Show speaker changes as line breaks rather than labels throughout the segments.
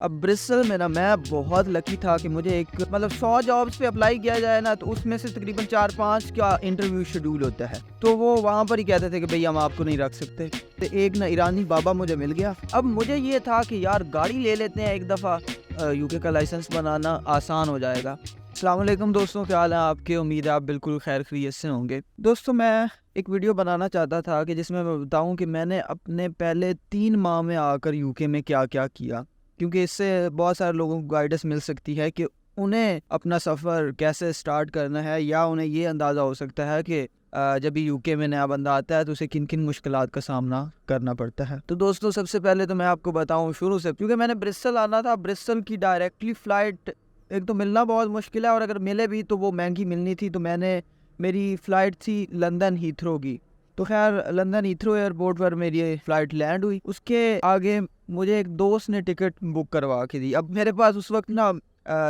اب برسل میں نا میں بہت لکی تھا کہ مجھے ایک 100 جابس پہ اپلائی کیا جائے نا، تو اس میں سے تقریباً 4-5 کا انٹرویو شیڈول ہوتا ہے، تو وہ وہاں پر ہی کہتے تھے کہ بھئی ہم آپ کو نہیں رکھ سکتے۔ تو ایک نا ایرانی بابا مجھے مل گیا۔ اب مجھے یہ تھا کہ یار گاڑی لے لیتے ہیں ایک دفعہ، UK کا لائسنس بنانا آسان ہو جائے گا۔ السلام علیکم دوستوں، کیا حال ہے آپ کے؟ امید ہے آپ بالکل خیر خیریت سے ہوں گے۔ دوستوں، میں ایک ویڈیو بنانا چاہتا تھا کہ جس میں بتاؤں کہ میں نے اپنے پہلے 3 ماہ میں آ کر UK میں کیا کیا کیا، کیونکہ اس سے بہت سارے لوگوں کو گائیڈنس مل سکتی ہے کہ انہیں اپنا سفر کیسے سٹارٹ کرنا ہے، یا انہیں یہ اندازہ ہو سکتا ہے کہ جب بھی UK میں نیا بندہ آتا ہے تو اسے کن کن مشکلات کا سامنا کرنا پڑتا ہے۔ تو دوستوں، سب سے پہلے تو میں آپ کو بتاؤں شروع سے، کیونکہ میں نے برسل آنا تھا، برسل کی ڈائریکٹلی فلائٹ ایک تو ملنا بہت مشکل ہے، اور اگر ملے بھی تو وہ مہنگی ملنی تھی، تو میری فلائٹ تھی لندن ہیتھرو کی۔ تو خیر لندن ہیتھرو ایئرپورٹ پر میری فلائٹ لینڈ ہوئی، اس کے آگے مجھے ایک دوست نے ٹکٹ بک کروا کے دی۔ اب میرے پاس اس وقت نا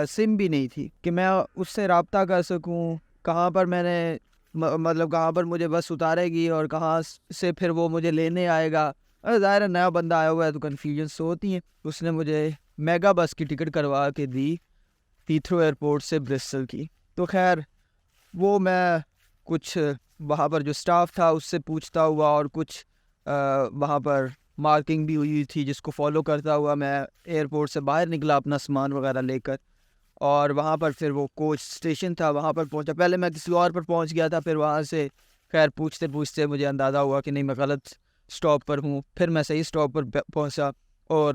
سم بھی نہیں تھی کہ میں اس سے رابطہ کر سکوں، کہاں پر میں نے کہاں پر مجھے بس اتارے گی اور کہاں سے پھر وہ مجھے لینے آئے گا۔ ظاہر ہے نیا بندہ آیا ہوا ہے تو کنفیوژنس ہوتی ہیں۔ اس نے مجھے میگا بس کی ٹکٹ کروا کے دی ہیتھرو ایئرپورٹ سے برسل کی۔ تو خیر وہ میں کچھ وہاں پر جو سٹاف تھا اس سے پوچھتا ہوا، اور کچھ وہاں پر مارکنگ بھی ہوئی تھی جس کو فالو کرتا ہوا میں ایئرپورٹ سے باہر نکلا اپنا سامان وغیرہ لے کر، اور وہاں پر پھر وہ کوچ اسٹیشن تھا وہاں پر پہنچا۔ پہلے میں کسی اور پر پہنچ گیا تھا، پھر وہاں سے خیر پوچھتے پوچھتے مجھے اندازہ ہوا کہ نہیں، میں غلط سٹاپ پر ہوں۔ پھر میں صحیح سٹاپ پر پہنچا، اور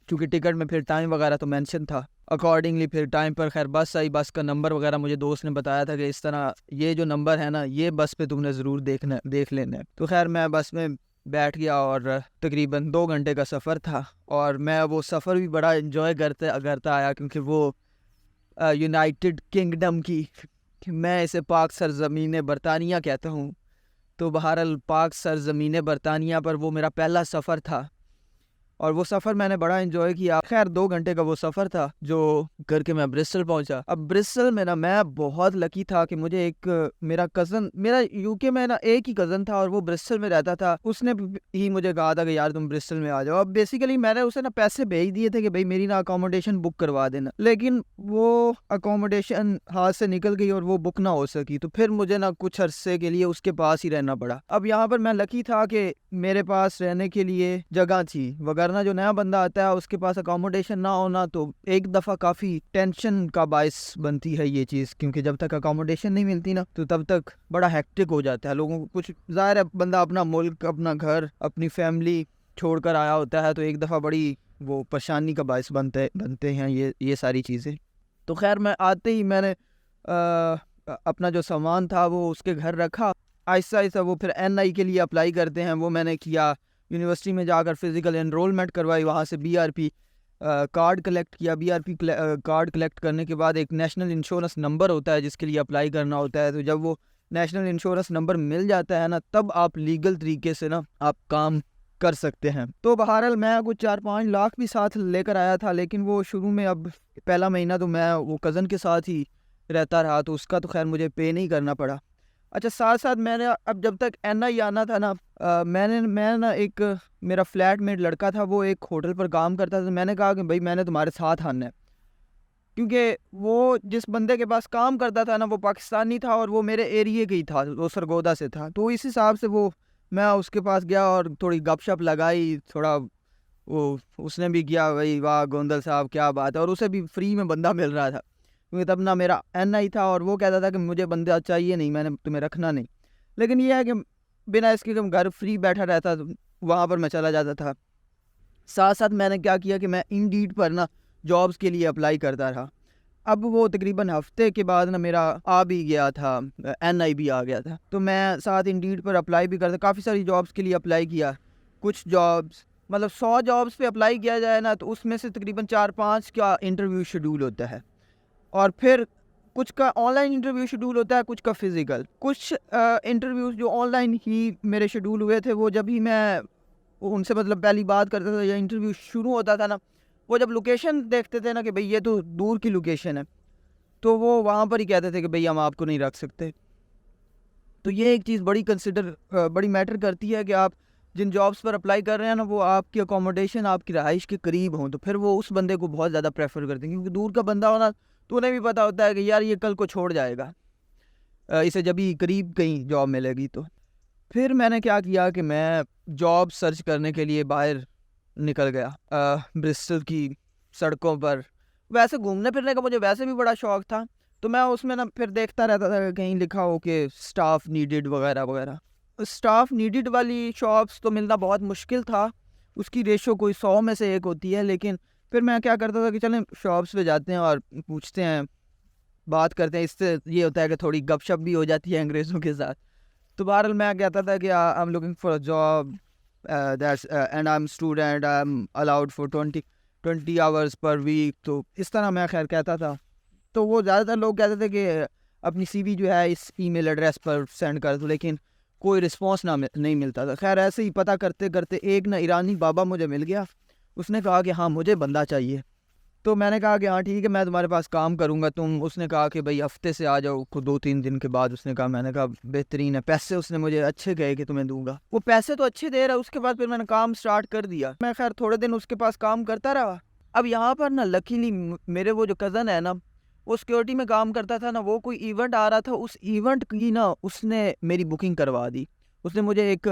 چونکہ ٹکٹ میں پھر ٹائم وغیرہ تو مینشن تھا، اکارڈنگلی پھر ٹائم پر خیر بس آئی۔ بس کا نمبر وغیرہ مجھے دوست نے بتایا تھا کہ اس طرح یہ جو نمبر ہے نا، یہ بس پہ تم نے ضرور دیکھ لینا ہے۔ تو خیر میں بس میں بیٹھ گیا، اور تقریباً 2 گھنٹے کا سفر تھا، اور میں وہ سفر بھی بڑا انجوائے کرتا آیا، کیونکہ وہ یونائٹڈ کنگڈم کی، میں اسے پاک سرزمین برطانیہ کہتا ہوں، تو بہرحال پاک سرزمین برطانیہ پر وہ میرا پہلا سفر تھا، اور وہ سفر میں نے بڑا انجوائے کیا۔ خیر 2 گھنٹے کا وہ سفر تھا جو کر کے میں برسل پہنچا۔ اب برسل میں نا میں بہت لکی تھا کہ مجھے ایک میرا UK میں نا ایک ہی کزن تھا، اور وہ برسل میں رہتا تھا۔ اس نے ہی مجھے کہا تھا کہ یار تم برسل میں آ جاؤ۔ اب بیسیکلی میں نے اسے نا پیسے بھیج دیے تھے کہ بھائی میری نا اکوموڈیشن بک کروا دینا، لیکن وہ اکوموڈیشن ہاتھ سے نکل گئی اور وہ بک نہ ہو سکی، تو پھر مجھے نا کچھ عرصے کے لیے اس کے پاس ہی رہنا پڑا۔ اب یہاں پر میں لکی تھا کہ میرے پاس رہنے کے لیے جگہ تھی، وگرنہ جو نیا بندہ آتا ہے اس کے پاس اکوموڈیشن نہ ہونا تو ایک دفعہ کافی ٹینشن کا باعث بنتی ہے یہ چیز، کیونکہ جب تک اکوموڈیشن نہیں ملتی نا تو تب تک بڑا ہیکٹک ہو جاتا ہے لوگوں کو۔ کچھ ظاہر ہے بندہ اپنا ملک، اپنا گھر، اپنی فیملی چھوڑ کر آیا ہوتا ہے، تو ایک دفعہ بڑی وہ پریشانی کا باعث بنتے ہیں یہ ساری چیزیں۔ تو خیر میں آتے ہی میں نے اپنا جو سامان تھا وہ اس کے گھر رکھا۔ آہستہ آہستہ وہ پھر NI کے لیے اپلائی کرتے ہیں، وہ میں نے کیا۔ یونیورسٹی میں جا کر فزیکل انرولمنٹ کروائی، وہاں سے BRP کارڈ کلیکٹ کیا۔ BRP کارڈ کلیکٹ کرنے کے بعد ایک نیشنل انشورنس نمبر ہوتا ہے جس کے لیے اپلائی کرنا ہوتا ہے، تو جب وہ نیشنل انشورنس نمبر مل جاتا ہے نا، تب آپ لیگل طریقے سے نا آپ کام کر سکتے ہیں۔ تو بہرحال میں کچھ 4-5 لاکھ بھی ساتھ لے کر آیا تھا، لیکن وہ شروع میں اب پہلا مہینہ تو میں وہ کزن کے ساتھ ہی رہتا رہا، تو اس کا تو خیر مجھے پے نہیں کرنا پڑا۔ اچھا، ساتھ ساتھ میں نے اب جب تک NI آنا تھا نا، میں نا ایک میرا فلیٹ میٹ لڑکا تھا، وہ ایک ہوٹل پر کام کرتا تھا۔ میں نے کہا کہ بھائی میں نے تمہارے ساتھ آنا ہے، کیونکہ وہ جس بندے کے پاس کام کرتا تھا نا وہ پاکستانی تھا، اور وہ میرے ایریے کا ہی تھا، وہ سرگودا سے تھا، تو اس حساب سے میں اس کے پاس گیا اور تھوڑی گپ شپ لگائی، تھوڑا وہ اس نے بھی کیا بھائی واہ گوندل صاحب کیا بات ہے، اور اسے بھی فری میں بندہ مل رہا تھا، کیونکہ تب نہ میرا NI تھا، اور وہ کہتا تھا کہ مجھے بندہ چاہیے نہیں، میں نے تمہیں رکھنا نہیں، لیکن یہ ہے کہ بنا اس کے گھر فری بیٹھا رہتا، وہاں پر میں چلا جاتا تھا۔ ساتھ ساتھ میں نے کیا کیا کہ میں انڈیڈ پر نا جابس کے لیے اپلائی کرتا رہا۔ اب وہ تقریباً ہفتے کے بعد نا میرا آ بھی گیا تھا، NI بھی آ گیا تھا، تو میں ساتھ انڈیڈ پر اپلائی بھی کرتا، کافی ساری جابس کے لیے اپلائی کیا۔ کچھ جابس 100 جابس پہ اپلائی کیا جائے نا، تو اس میں سے تقریباً 4-5 کا انٹرویو شیڈول ہوتا ہے، اور پھر کچھ کا آن لائن انٹرویو شیڈول ہوتا ہے، کچھ کا فزیکل۔ کچھ انٹرویوز جو آن لائن ہی میرے شیڈول ہوئے تھے، وہ جب ہی میں ان سے پہلی بات کرتا تھا یا انٹرویو شروع ہوتا تھا نا، وہ جب لوکیشن دیکھتے تھے نا کہ بھئی یہ تو دور کی لوکیشن ہے، تو وہ وہاں پر ہی کہتے تھے کہ بھئی ہم آپ کو نہیں رکھ سکتے۔ تو یہ ایک چیز بڑی میٹر کرتی ہے کہ آپ جن جابس پر اپلائی کر رہے ہیں نا وہ آپ کی اکوموڈیشن آپ کی رہائش کے قریب ہوں، تو پھر وہ اس بندے کو بہت زیادہ پریفر کرتے ہیں، کیونکہ دور کا بندہ ہونا تو انہیں بھی پتہ ہوتا ہے کہ یار یہ کل کو چھوڑ جائے گا، اسے جب ہی قریب کہیں جاب ملے گی۔ تو پھر میں نے کیا کیا کہ میں جاب سرچ کرنے کے لیے باہر نکل گیا برسٹل کی سڑکوں پر۔ ویسے گھومنے پھرنے کا مجھے ویسے بھی بڑا شوق تھا، تو میں اس میں نا پھر دیکھتا رہتا تھا کہ کہیں لکھا ہو کہ اسٹاف نیڈڈ وغیرہ وغیرہ۔ اسٹاف نیڈڈ والی شاپس تو ملنا بہت مشکل تھا، اس کی ریشو کوئی 100 میں سے 1 ہوتی ہے، لیکن پھر میں کیا کرتا تھا کہ چلیں شاپس پہ جاتے ہیں اور پوچھتے ہیں، بات کرتے ہیں، اس سے یہ ہوتا ہے کہ تھوڑی گپ شپ بھی ہو جاتی ہے انگریزوں کے ساتھ۔ تو بہرحال میں کہتا تھا کہ I am looking for a job and I am student, I am allowed for 20 hours per week. تو اس طرح میں خیر کہتا تھا، تو وہ زیادہ تر لوگ کہتے تھے کہ اپنی سی وی جو ہے اس ای میل ایڈریس پر سینڈ کر دو، لیکن کوئی رسپانس نہیں ملتا تھا۔ خیر ایسے ہی پتہ کرتے کرتے ایک نا ایرانی بابا مجھے مل گیا، اس نے کہا کہ ہاں مجھے بندہ چاہیے۔ تو میں نے کہا کہ ہاں ٹھیک ہے میں تمہارے پاس کام کروں گا تم، اس نے کہا کہ بھائی ہفتے سے آ جاؤ، 2-3 دن کے بعد اس نے کہا۔ میں نے کہا بہترین ہے، پیسے اس نے مجھے اچھے کہے کہ تمہیں دوں گا، وہ پیسے تو اچھے دے رہا۔ اس کے بعد پھر میں نے کام سٹارٹ کر دیا، میں خیر تھوڑے دن اس کے پاس کام کرتا رہا۔ اب یہاں پر نا لکیلی میرے وہ جو کزن ہے نا، وہ سیکورٹی میں کام کرتا تھا نا، وہ کوئی ایونٹ آ رہا تھا، اس ایونٹ کی نا اس نے میری بکنگ کروا دی۔ اس نے مجھے ایک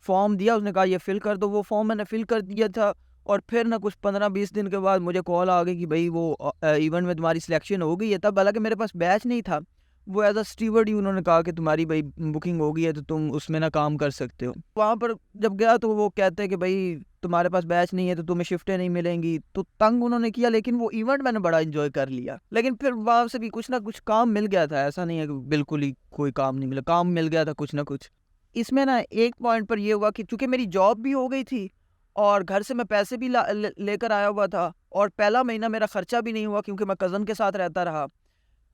فارم دیا، اس نے کہا یہ فل کر دو، وہ فارم میں نے فل کر دیا تھا، اور پھر نا کچھ 15-20 دن کے بعد مجھے کال آ گئی کہ بھائی وہ ایونٹ میں تمہاری سلیکشن ہو گئی ہے۔ تب حالانکہ میرے پاس بیچ نہیں تھا، وہ ایز اے اسٹیورڈ ہی انہوں نے کہا کہ تمہاری بھائی بکنگ ہو گئی ہے تو تم اس میں نا کام کر سکتے ہو۔ وہاں پر جب گیا تو وہ کہتے ہیں کہ بھائی تمہارے پاس بیچ نہیں ہے تو تمہیں شفٹیں نہیں ملیں گی، تو تنگ انہوں نے کیا، لیکن وہ ایونٹ میں نے بڑا انجوائے کر لیا۔ لیکن پھر وہاں سے بھی کچھ نہ کچھ کام مل گیا تھا، ایسا نہیں ہے کہ بالکل ہی کوئی کام نہیں ملا، کام مل گیا تھا کچھ نہ کچھ۔ اس میں نا ایک پوائنٹ پر یہ ہوا کہ چونکہ میری جاب بھی ہو گئی تھی اور گھر سے میں پیسے بھی لے کر آیا ہوا تھا، اور پہلا مہینہ میرا خرچہ بھی نہیں ہوا کیونکہ میں کزن کے ساتھ رہتا رہا،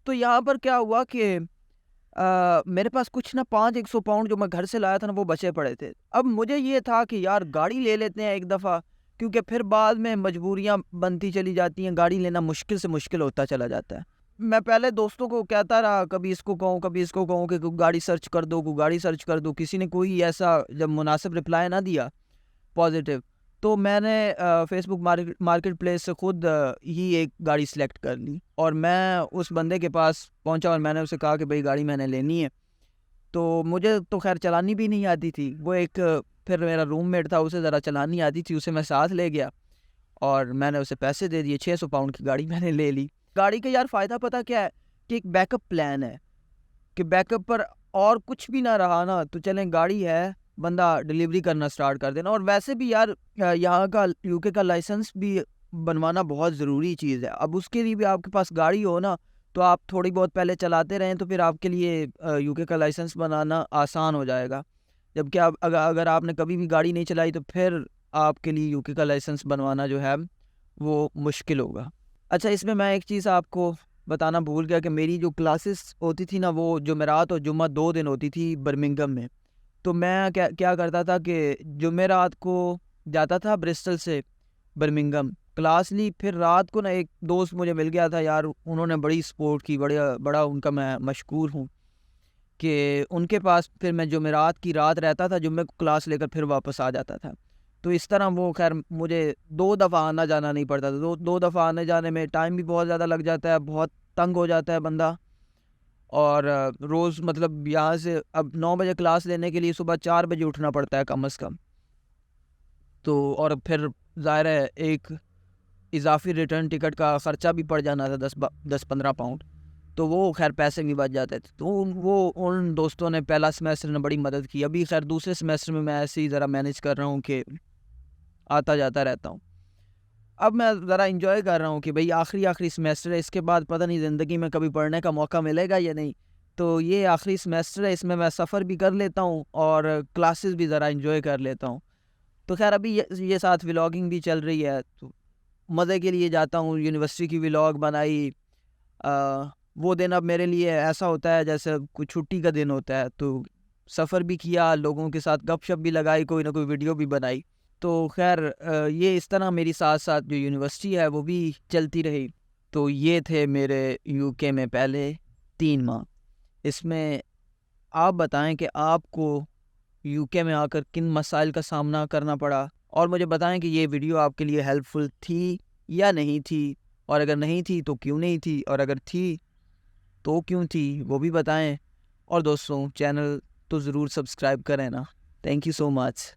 تو یہاں پر کیا ہوا کہ میرے پاس کچھ نہ 500 پاؤنڈ جو میں گھر سے لایا تھا نا وہ بچے پڑے تھے۔ اب مجھے یہ تھا کہ یار گاڑی لے لیتے ہیں ایک دفعہ، کیونکہ پھر بعد میں مجبوریاں بنتی چلی جاتی ہیں، گاڑی لینا مشکل سے مشکل ہوتا چلا جاتا ہے۔ میں پہلے دوستوں کو کہتا رہا، کبھی اس کو کہوں کبھی اس کو کہوں کہ گاڑی سرچ کر دو، گاڑی سرچ کر دو، کسی نے کوئی ایسا جب مناسب رپلائی نہ دیا پازیٹیو، تو میں نے فیس بک مارکیٹ پلیس سے خود ہی ایک گاڑی سلیکٹ کر لی، اور میں اس بندے کے پاس پہنچا اور میں نے اسے کہا کہ بھائی گاڑی میں نے لینی ہے۔ تو مجھے تو خیر چلانی بھی نہیں آتی تھی، وہ ایک پھر میرا روم میٹ تھا، اسے ذرا چلانی آتی تھی، اسے میں ساتھ لے گیا اور میں نے اسے پیسے دے دیے، 600 پاؤنڈ کی گاڑی میں نے لے لی۔ گاڑی کا یار فائدہ پتہ کیا ہے کہ ایک بیک اپ پلان ہے، کہ بیک اپ پر اور کچھ بھی نہ رہا نا تو چلیں گاڑی ہے، بندہ ڈیلیوری کرنا سٹارٹ کر دینا۔ اور ویسے بھی یار یہاں کا یو کے کا لائسنس بھی بنوانا بہت ضروری چیز ہے، اب اس کے لیے بھی آپ کے پاس گاڑی ہو نا تو آپ تھوڑی بہت پہلے چلاتے رہیں تو پھر آپ کے لیے یو کے کا لائسنس بنانا آسان ہو جائے گا، جبکہ اگر آپ نے کبھی بھی گاڑی نہیں چلائی تو پھر آپ کے لیے یو کے کا لائسنس بنوانا جو ہے وہ مشکل ہوگا۔ اچھا اس میں میں ایک چیز آپ کو بتانا بھول گیا کہ میری جو کلاسز ہوتی تھی نا وہ جمعرات اور جمعہ 2 دن ہوتی تھی برمنگھم میں، تو میں کیا کرتا تھا کہ جمعرات کو جاتا تھا برسٹل سے برمنگھم، کلاس لی، پھر رات کو نا ایک دوست مجھے مل گیا تھا یار، انہوں نے بڑی سپورٹ کی، بڑا ان کا میں مشکور ہوں کہ ان کے پاس پھر میں جمعرات کی رات رہتا تھا، جمعے کو کلاس لے کر پھر واپس آ جاتا تھا۔ تو اس طرح وہ خیر مجھے 2 دفعہ آنا جانا نہیں پڑتا تھا، 2 دفعہ آنے جانے میں ٹائم بھی بہت زیادہ لگ جاتا ہے، بہت تنگ ہو جاتا ہے بندہ، اور روز مطلب یہاں سے اب 9 بجے کلاس لینے کے لیے صبح 4 بجے اٹھنا پڑتا ہے کم از کم، تو اور پھر ظاہر ہے ایک اضافی ریٹرن ٹکٹ کا خرچہ بھی پڑ جانا تھا 10-15 پاؤنڈ، تو وہ خیر پیسے بھی بچ جاتے تھے۔ تو وہ ان دوستوں نے پہلا سیمیسٹر نے بڑی مدد کی، ابھی خیر دوسرے سیمیسٹر میں ایسے ہی ذرا مینیج کر رہا ہوں کہ آتا جاتا رہتا ہوں۔ اب میں ذرا انجوائے کر رہا ہوں کہ بھئی آخری سیمیسٹر ہے، اس کے بعد پتہ نہیں زندگی میں کبھی پڑھنے کا موقع ملے گا یا نہیں، تو یہ آخری سیمیسٹر ہے، اس میں سفر بھی کر لیتا ہوں اور کلاسز بھی ذرا انجوائے کر لیتا ہوں۔ تو خیر ابھی یہ ساتھ ولاگنگ بھی چل رہی ہے، تو مزے کے لیے جاتا ہوں، یونیورسٹی کی ولاگ بنائی، وہ دن اب میرے لیے ایسا ہوتا ہے جیسے کوئی چھٹی کا دن ہوتا ہے، تو سفر بھی کیا، لوگوں کے ساتھ گپ شپ بھی لگائی، کوئی نہ کوئی ویڈیو بھی بنائی، تو خیر یہ اس طرح میری ساتھ جو یونیورسٹی ہے وہ بھی چلتی رہی۔ تو یہ تھے میرے یو کے میں پہلے 3 ماہ۔ اس میں آپ بتائیں کہ آپ کو UK میں آ کر کن مسائل کا سامنا کرنا پڑا، اور مجھے بتائیں کہ یہ ویڈیو آپ کے لیے ہیلپ فل تھی یا نہیں تھی، اور اگر نہیں تھی تو کیوں نہیں تھی، اور اگر تھی تو کیوں تھی وہ بھی بتائیں. اور دوستوں چینل تو ضرور سبسکرائب کریں نا. Thank you so much.